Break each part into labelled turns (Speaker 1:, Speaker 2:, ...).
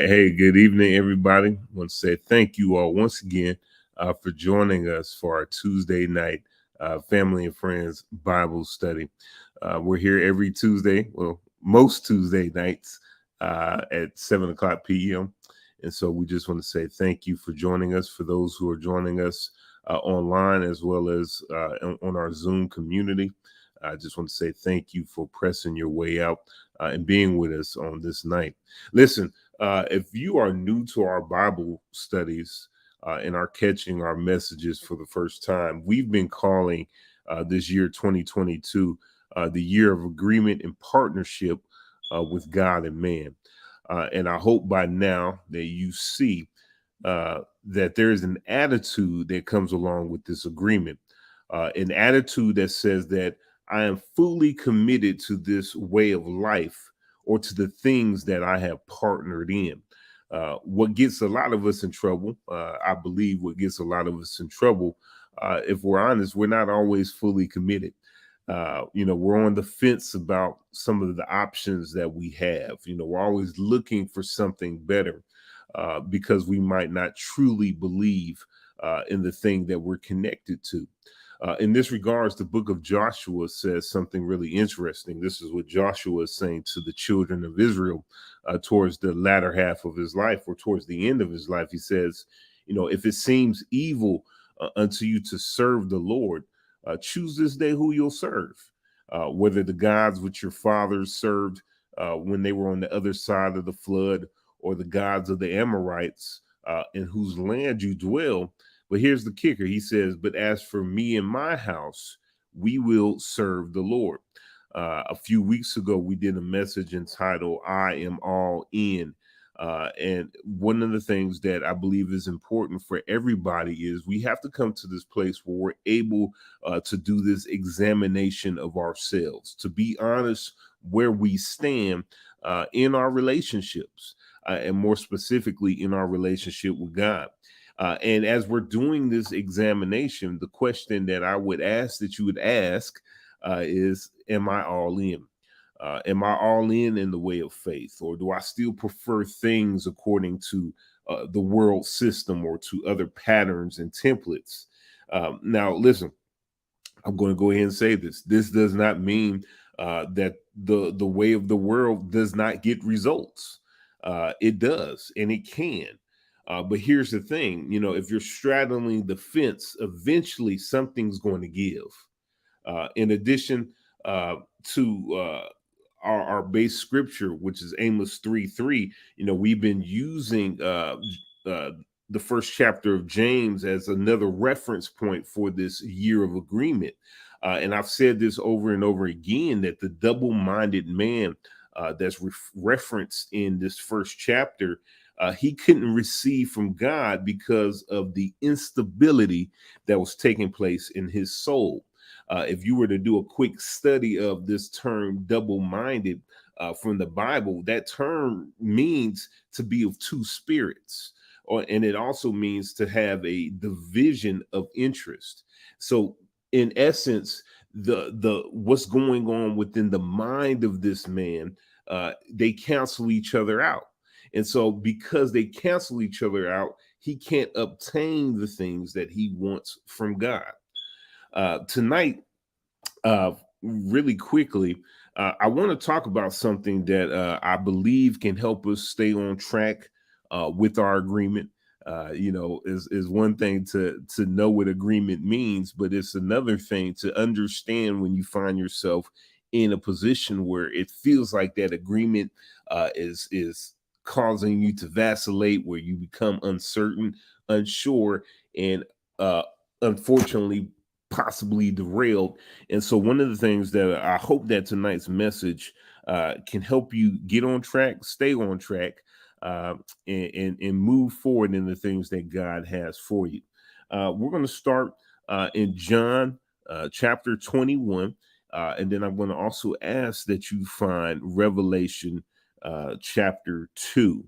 Speaker 1: right. Hey, good evening, everybody. I want to say thank you all once again for joining us for our Tuesday night family and friends Bible study. We're here every Tuesday, well, most Tuesday nights at 7 o'clock p.m. And so we just want to say thank you for joining us. For those who are joining us online as well as on our Zoom community, I just want to say thank you for pressing your way out and being with us on this night. Listen, if you are new to our Bible studies and are catching our messages for the first time, we've been calling this year 2022 the year of agreement and partnership with God and man. And I hope by now that you see that there is an attitude that comes along with this agreement, an attitude that says that I am fully committed to this way of life or to the things that I have partnered in. What gets a lot of us in trouble, I believe, what gets a lot of us in trouble, if we're honest, we're not always fully committed. We're on the fence about some of the options that we have. We're always looking for something better because we might not truly believe in the thing that we're connected to. In this regards, the book of Joshua says something really interesting. This is what Joshua is saying to the children of Israel towards the latter half of his life or towards the end of his life. He says, if it seems evil unto you to serve the Lord, choose this day who you'll serve, whether the gods which your fathers served when they were on the other side of the flood or the gods of the Amorites in whose land you dwell. But here's the kicker. He says, but as for me and my house, we will serve the Lord. A few weeks ago, we did a message entitled, I am all in. And one of the things that I believe is important for everybody is we have to come to this place where we're able to do this examination of ourselves, to be honest where we stand in our relationships, and more specifically in our relationship with God. And as we're doing this examination, the question that I would ask that you would ask is, am I all in? Am I all in the way of faith? Or do I still prefer things according to the world system or to other patterns and templates? Now, listen, I'm going to go ahead and say this. This does not mean that the way of the world does not get results. It does, and it can. But here's the thing, if you're straddling the fence, eventually something's going to give. In addition to our base scripture, which is Amos 3:3, we've been using uh, the first chapter of James as another reference point for this year of agreement. And I've said this over and over again that the double minded man that's referenced in this first chapter, he couldn't receive from God because of the instability that was taking place in his soul. If you were to do a quick study of this term double minded from the Bible, that term means to be of two spirits. And it also means to have a division of interest. So, in essence, the what's going on within the mind of this man, they cancel each other out. And so, because they cancel each other out, he can't obtain the things that he wants from God. Tonight, really quickly, I want to talk about something that I believe can help us stay on track with our agreement. Is one thing to know what agreement means, but it's another thing to understand when you find yourself in a position where it feels like that agreement is causing you to vacillate, where you become uncertain, unsure, and unfortunately possibly derailed. And so one of the things that I hope that tonight's message can help you get on track, stay on track, and move forward in the things that God has for you. We're going to start in John chapter 21. And then I'm going to also ask that you find Revelation chapter 2.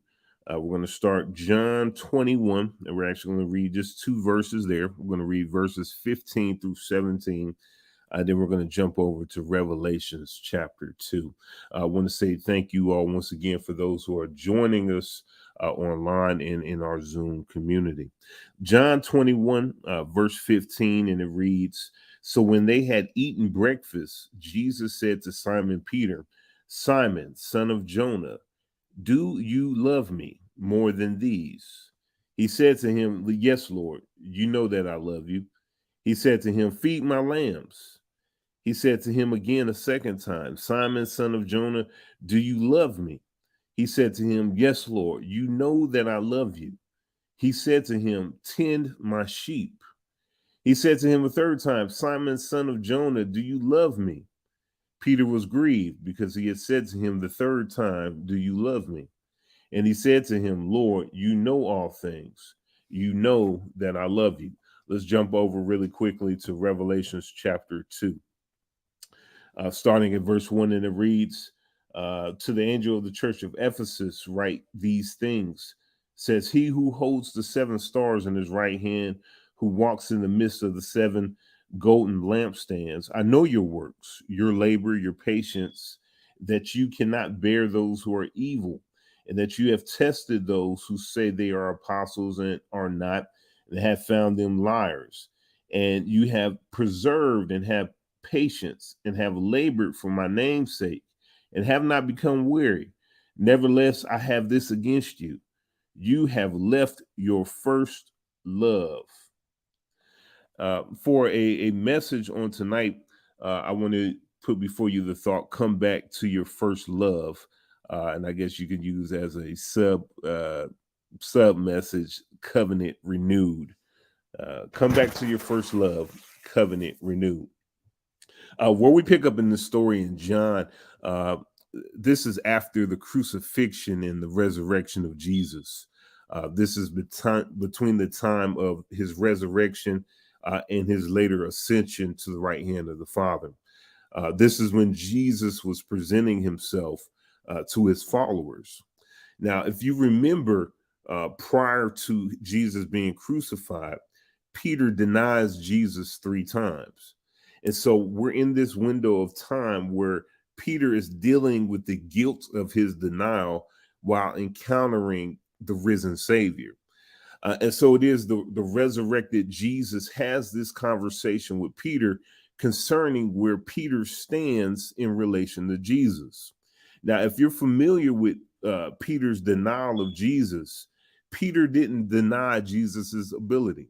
Speaker 1: We're going to start John 21, and we're actually going to read just two verses there. We're going to read verses 15 through 17, Then we're going to jump over to Revelations chapter 2. I want to say thank you all once again for those who are joining us online and in our Zoom community. John 21, verse 15, and it reads, "So when they had eaten breakfast, Jesus said to Simon Peter, 'Simon, son of Jonah, do you love me more than these?' He said to him, 'Yes, Lord, you know that I love you.' He said to him, 'Feed my lambs.' He said to him again a second time, 'Simon, son of Jonah, do you love me?' He said to him, 'Yes, Lord, you know that I love you.' He said to him, 'Tend my sheep.' He said to him a third time, 'Simon, son of Jonah, do you love me?' Peter was grieved because he had said to him the third time, 'Do you love me?' And he said to him, 'Lord, you know all things. You know that I love you.'" Let's jump over really quickly to Revelations chapter 2, starting at verse 1, and it reads, "To the angel of the church of Ephesus, write these things. Says he who holds the seven stars in his right hand, who walks in the midst of the seven golden lampstands. I know your works, your labor, your patience, that you cannot bear those who are evil, and that you have tested those who say they are apostles and are not, and have found them liars. And you have preserved and have patience and have labored for my name's sake and have not become weary. Nevertheless, I have this against you. You have left your first love." For a message on tonight, I want to put before you the thought, come back to your first love. And I guess you could use as a sub message, covenant renewed. Come back to your first love, covenant renewed. Where we pick up in the story in John, uh, this is after the crucifixion and the resurrection of Jesus. This is between the time of his resurrection and his later ascension to the right hand of the Father. This is when Jesus was presenting himself to his followers. Now, if you remember, prior to Jesus being crucified, Peter denies Jesus 3 times. And so we're in this window of time where Peter is dealing with the guilt of his denial while encountering the risen Savior. And so it is the resurrected Jesus has this conversation with Peter concerning where Peter stands in relation to Jesus. Now, if you're familiar with Peter's denial of Jesus, Peter didn't deny Jesus's ability.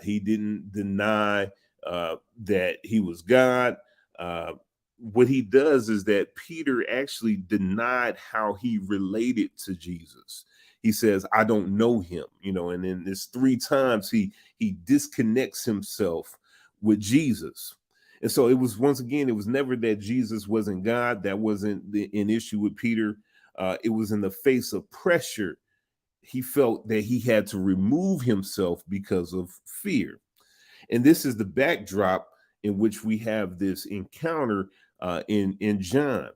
Speaker 1: He didn't deny that he was God. Uh, what he does is that Peter actually denied how he related to Jesus. He says, "I don't know him," and then this 3 times he disconnects himself with Jesus. And so it was, once again, it was never that Jesus wasn't God. That wasn't an issue with Peter. It was in the face of pressure. He felt that he had to remove himself because of fear. And this is the backdrop in which we have this encounter in John.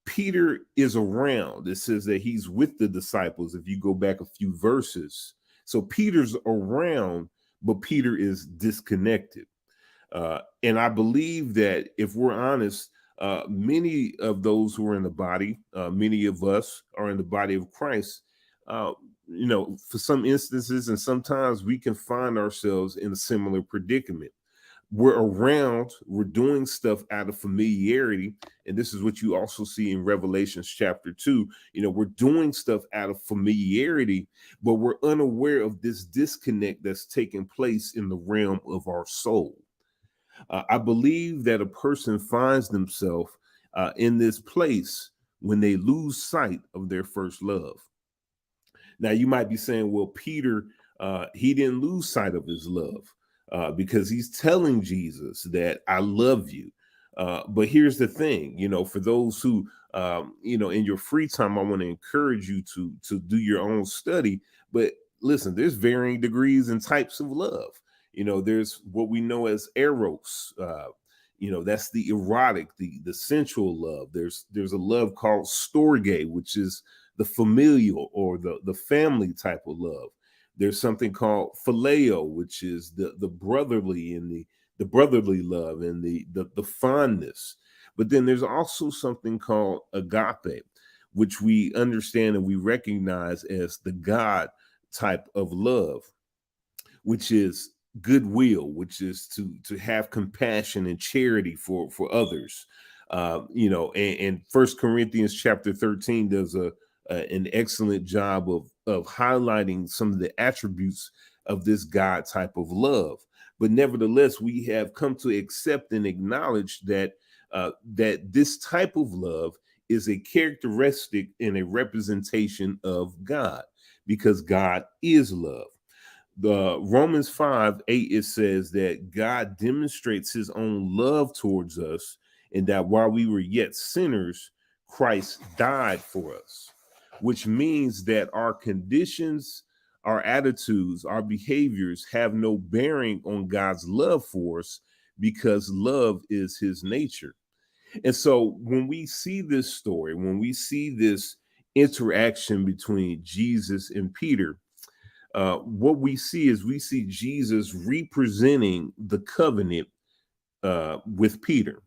Speaker 1: Peter is around. It says that he's with the disciples. If you go back a few verses, so Peter's around, but Peter is disconnected. And I believe that if we're honest, many of those who are in the body, many of us are in the body of Christ. For some instances, and sometimes we can find ourselves in a similar predicament. We're around, we're doing stuff out of familiarity. And this is what you also see in Revelations chapter 2. We're doing stuff out of familiarity, but we're unaware of this disconnect that's taking place in the realm of our soul. I believe that a person finds themselves in this place when they lose sight of their first love. Now, you might be saying, well, Peter, he didn't lose sight of his love because he's telling Jesus that I love you. But here's the thing, for those who, in your free time, I want to encourage you to do your own study. But listen, there's varying degrees and types of love. There's what we know as eros. That's the erotic, the sensual love. There's a love called storge, which is the familial or the family type of love. There's something called phileo, which is the brotherly and the brotherly love and the fondness. But then there's also something called agape, which we understand and we recognize as the God type of love, which is goodwill, which is to have compassion and charity for others. And First Corinthians chapter 13 does an excellent job of highlighting some of the attributes of this God type of love. But nevertheless, we have come to accept and acknowledge that this type of love is a characteristic and a representation of God, because God is love. The Romans 5:8, it says that God demonstrates his own love towards us, and that while we were yet sinners, Christ died for us, which means that our conditions, our attitudes, our behaviors have no bearing on God's love for us, because love is his nature. And so when we see this story, when we see this interaction between Jesus and Peter, what we see is we see Jesus representing the covenant with Peter,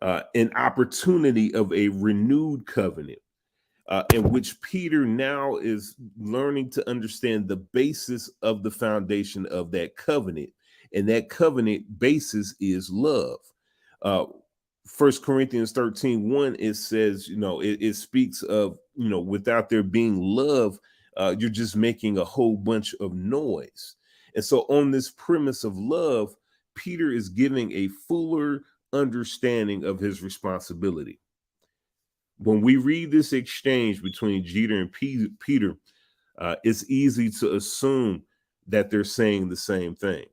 Speaker 1: an opportunity of a renewed covenant, in which Peter now is learning to understand the basis of the foundation of that covenant. And that covenant basis is love. Uh, 1 Corinthians 13:1, it says, it speaks of, without there being love, you're just making a whole bunch of noise. And so, on this premise of love, Peter is giving a fuller understanding of his responsibility. When we read this exchange between Jeter and Peter, it's easy to assume that they're saying the same thing.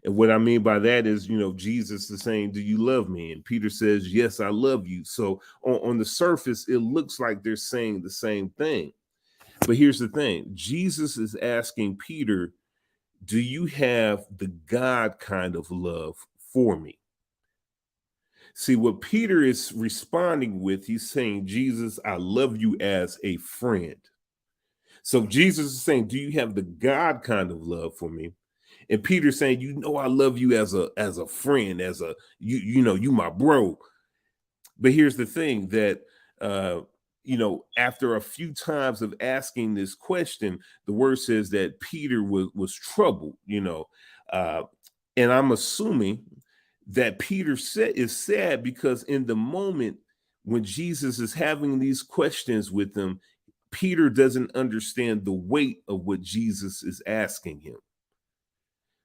Speaker 1: And what I mean by that is, Jesus is saying, "Do you love me?" And Peter says, "Yes, I love you." So on the surface, it looks like they're saying the same thing. But here's the thing: Jesus is asking Peter, "Do you have the God kind of love for me?" See, what Peter is responding with, he's saying, "Jesus, I love you as a friend." So Jesus is saying, "Do you have the God kind of love for me?" And Peter's saying, "I love you as a friend, as a you my bro." But here's the thing that after a few times of asking this question, the word says that Peter was troubled, uh, and I'm assuming that Peter is sad because in the moment when Jesus is having these questions with him, Peter doesn't understand the weight of what Jesus is asking him.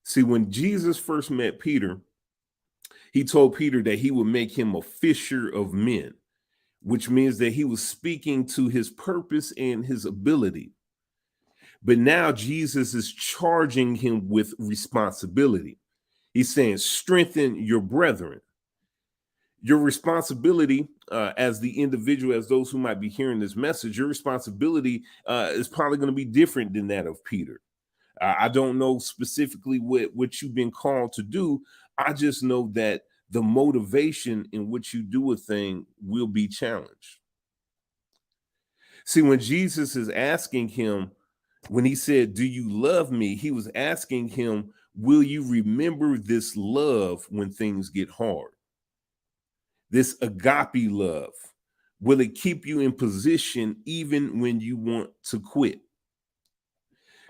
Speaker 1: See, when Jesus first met Peter, he told Peter that he would make him a fisher of men, which means that he was speaking to his purpose and his ability. But now Jesus is charging him with responsibility. He's saying, "Strengthen your brethren." Your responsibility as the individual, as those who might be hearing this message, your responsibility is probably going to be different than that of Peter. I don't know specifically what you've been called to do. I just know that the motivation in which you do a thing will be challenged. See, when Jesus is asking him, when he said, "Do you love me?" he was asking him, "Will you remember this love when things get hard? This agape love, will it keep you in position even when you want to quit?"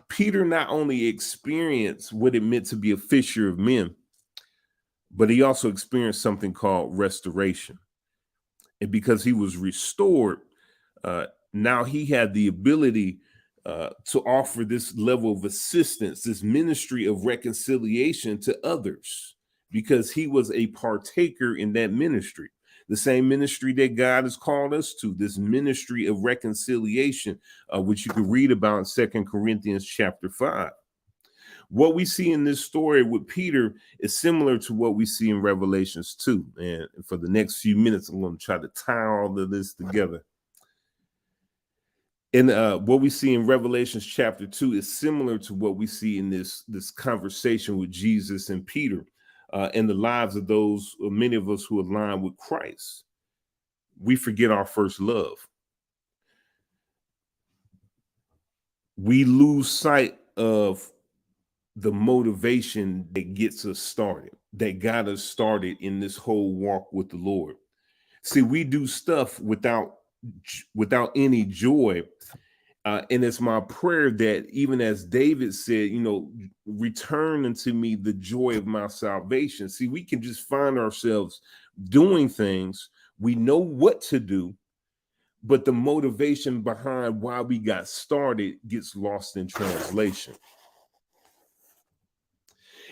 Speaker 1: Peter not only experienced what it meant to be a fisher of men, but he also experienced something called restoration. And because he was restored, now he had the ability to offer this level of assistance, this ministry of reconciliation to others, because he was a partaker in that ministry. The same ministry that God has called us to, this ministry of reconciliation, which you can read about in 2 Corinthians chapter 5. What we see in this story with Peter is similar to what we see in Revelations 2. And for the next few minutes, I'm going to try to tie all of this together. And what we see in Revelations chapter 2 is similar to what we see in this conversation with Jesus and Peter in the lives of those, many of us who align with Christ. We forget our first love. We lose sight of the motivation that gets us started, that got us started in this whole walk with the Lord. See, we do stuff without any joy. And it's my prayer that even as David said, return unto me the joy of my salvation. See, we can just find ourselves doing things. We know what to do, but the motivation behind why we got started gets lost in translation.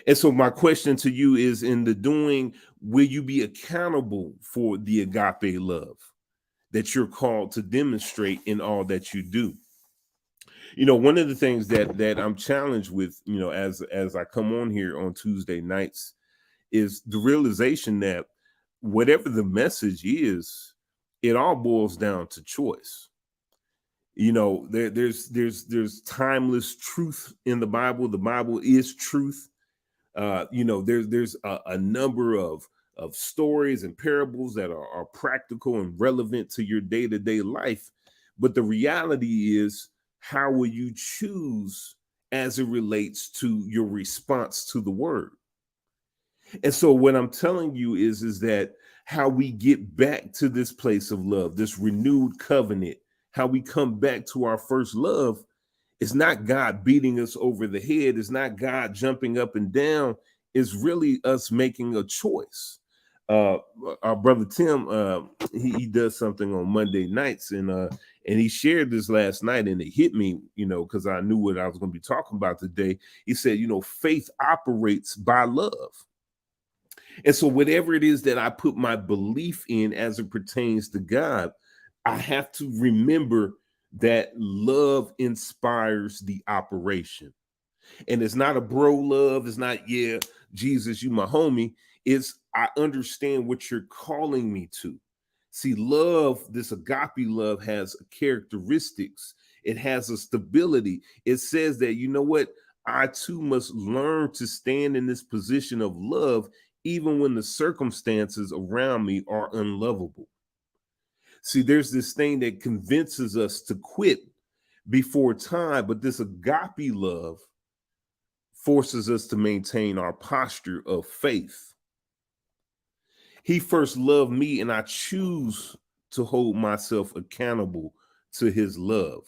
Speaker 1: And so my question to you is, in the doing, will you be accountable for the agape love that you're called to demonstrate in all that you do? One of the things that I'm challenged with, as I come on here on Tuesday nights, is the realization that whatever the message is, it all boils down to choice. There's timeless truth in the Bible. The Bible is truth. There's a number of stories and parables that are practical and relevant to your day-to-day life. But the reality is, how will you choose as it relates to your response to the word? And so what I'm telling you is that how we get back to this place of love, this renewed covenant, how we come back to our first love, it's not God beating us over the head. It's not God jumping up and down. It's really us making a choice. Our brother Tim, he does something on Monday nights, and he shared this last night, and it hit me, because I knew what I was going to be talking about today. He said, faith operates by love. And so whatever it is that I put my belief in as it pertains to God, I have to remember that love inspires the operation. And it's not a bro love. It's not, yeah, Jesus, you my homie. It's, I understand what you're calling me to. See, love, this agape love, has characteristics. It has a stability. It says that, you know what? I too must learn to stand in this position of love, even when the circumstances around me are unlovable. See, there's this thing that convinces us to quit before time, but this agape love forces us to maintain our posture of faith. He first loved me, and I choose to hold myself accountable to his love.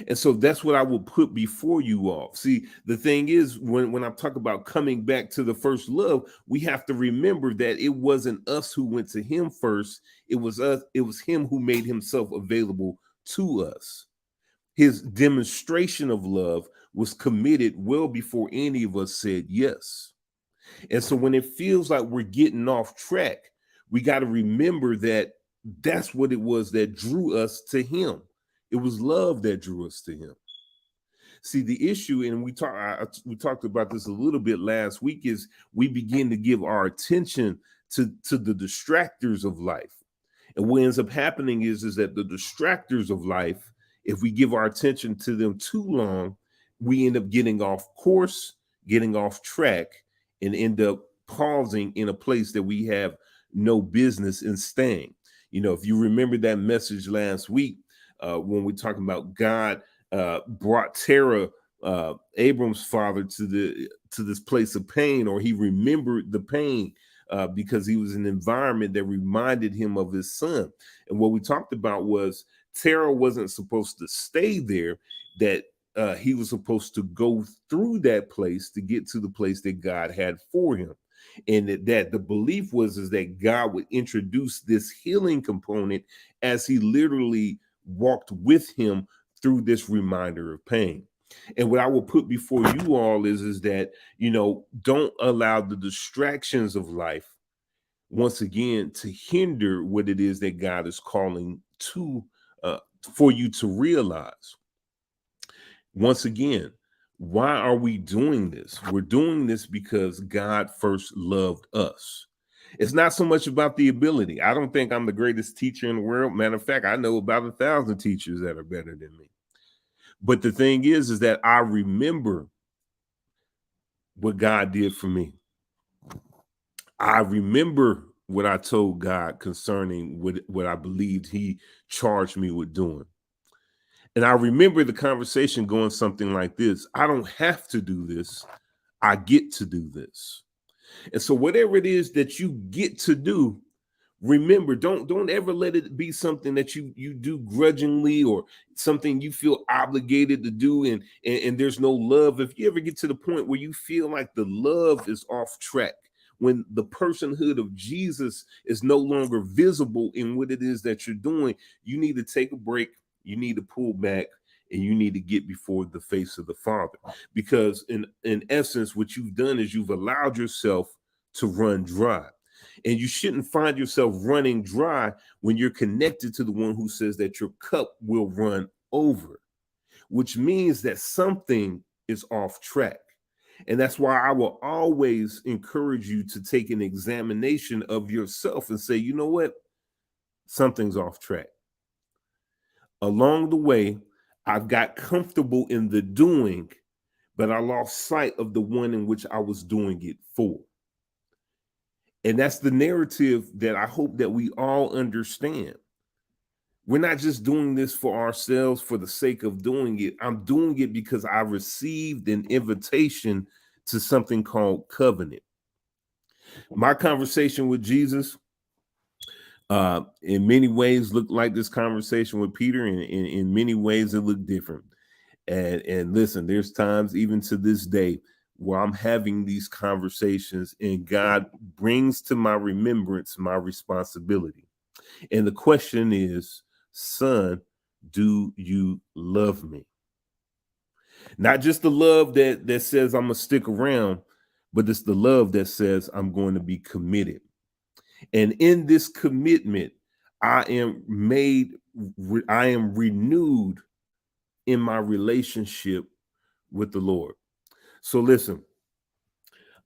Speaker 1: And so that's what I will put before you all. See, the thing is, when I talk about coming back to the first love, we have to remember that it wasn't us who went to him first. It was us. It was him who made himself available to us. His demonstration of love was committed well before any of us said yes. And so when it feels like we're getting off track, we got to remember that that's what it was that drew us to him. It was love that drew us to him. See, the issue, and we talked about this a little bit last week, is we begin to give our attention to the distractors of life. And what ends up happening is that the distractors of life, if we give our attention to them too long, we end up getting off course, getting off track, and end up pausing in a place that we have no business in staying. If you remember that message last week, when we're talking about God brought Terah, Abram's father, to this place of pain, or he remembered the pain because he was in an environment that reminded him of his son. And what we talked about was Terah wasn't supposed to stay there, that he was supposed to go through that place to get to the place that God had for him. And that the belief is that God would introduce this healing component as he literally walked with him through this reminder of pain. And what I will put before you all is that, don't allow the distractions of life, once again, to hinder what it is that God is calling to for you to realize. Once again, why are we doing this? We're doing this because God first loved us. It's not so much about the ability. I don't think I'm the greatest teacher in the world. Matter of fact, I know about 1,000 teachers that are better than me. But the thing is that I remember what God did for me. I remember what I told God concerning what I believed he charged me with doing. And I remember the conversation going something like this: I don't have to do this, I get to do this. And so whatever it is that you get to do, remember, don't ever let it be something that you do grudgingly, or something you feel obligated to do, and there's no love. If you ever get to the point where you feel like the love is off track, when the personhood of Jesus is no longer visible in what it is that you're doing, you need to take a break, you need to pull back, and you need to get before the face of the Father. Because in essence, what you've done is you've allowed yourself to run dry. And you shouldn't find yourself running dry when you're connected to the one who says that your cup will run over, which means that something is off track. And that's why I will always encourage you to take an examination of yourself and say, you know what? Something's off track. Along the way, I've got comfortable in the doing, but I lost sight of the one in which I was doing it for. And that's the narrative that I hope that we all understand. We're not just doing this for ourselves for the sake of doing it. I'm doing it because I received an invitation to something called covenant. My conversation with Jesus, in many ways, looked like this conversation with Peter, and in many ways, it looked different. And listen, there's times even to this day where I'm having these conversations and God brings to my remembrance my responsibility. And the question is, son, do you love me? Not just the love that says I'm gonna stick around, but it's the love that says I'm going to be committed. And in this commitment, I am renewed in my relationship with the Lord. So listen,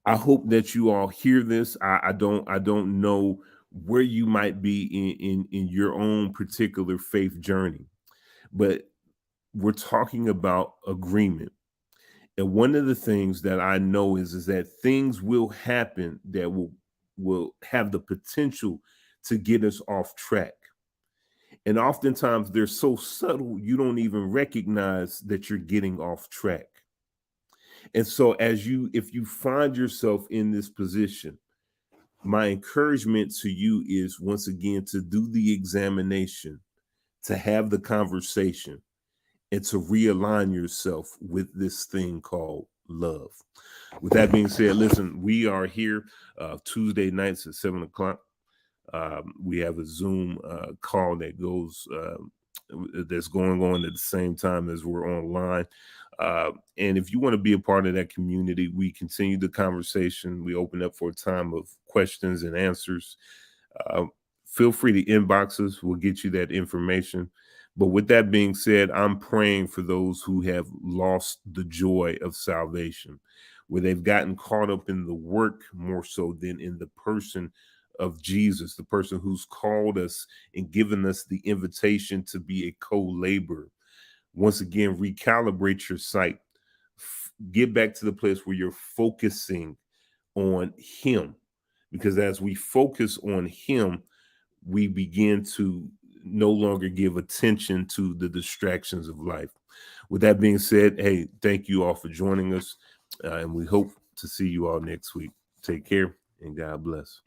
Speaker 1: I hope that you all hear this. I don't know where you might be in your own particular faith journey, but we're talking about agreement. And one of the things that I know is that things will happen that will have the potential to get us off track. And oftentimes they're so subtle you don't even recognize that you're getting off track. And so if you find yourself in this position, my encouragement to you is once again to do the examination, to have the conversation, and to realign yourself with this thing called love. With that being said, listen, we are here Tuesday nights at 7 o'clock. We have a Zoom call that goes that's going on at the same time as we're online. And if you want to be a part of that community, we continue the conversation. We open up for a time of questions and answers. Feel free to inbox us. We'll get you that information. But with that being said, I'm praying for those who have lost the joy of salvation, where they've gotten caught up in the work more so than in the person of Jesus, the person who's called us and given us the invitation to be a co-laborer. Once again, recalibrate your sight. Get back to the place where you're focusing on him, because as we focus on him, we begin to no longer give attention to the distractions of life. With that being said, hey, thank you all for joining us, and we hope to see you all next week. Take care and God bless.